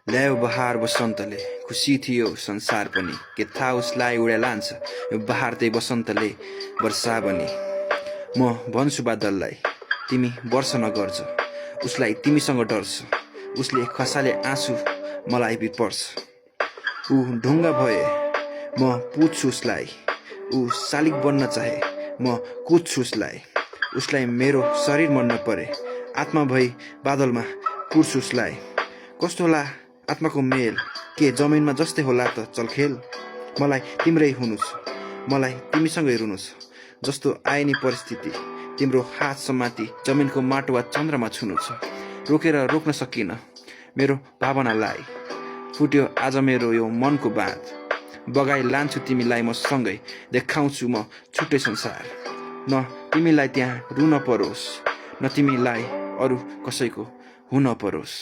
ल्यायो बहार वसन्तले, खुसी थियो संसार पनि, के थाहा उसलाई उडा लान्छ यो बहार त्यही वसन्तले वर्षा बनी। म भन्छु बादललाई तिमी वर्ष नगर्छ, उसलाई तिमीसँग डर छ, उसले खसाले आँसु मलाई पिर पर्छ। ऊ ढुङ्गा भए म पुज्छु उसलाई, ऊ शालिग बन्न चाहे म कुद्छु उसलाई मेरो शरीर मन नपरे आत्मा भई बादलमा कुर्छु उसलाई। कस्तो होला आत्माको मेल, के जमिनमा जस्तै होला त चलखेल। मलाई तिम्रै हुनु छ, मलाई तिमीसँगै रुनु छ, जस्तो आए नि परिस्थिति तिम्रो हात समाती जमिनको माटो वा चन्द्रमा छुनु छ। रोकेर रोक्न सकिन मेरो भावनालाई, फुट्यो आज मेरो यो मनको बाँध। बगाई लान्छु तिमीलाई म सँगै, देखाउँछु म छुट्टै संसार। न तिमीलाई त्यहाँ रुन परोस्, न तिमीलाई अरू कसैको हुन परोस्।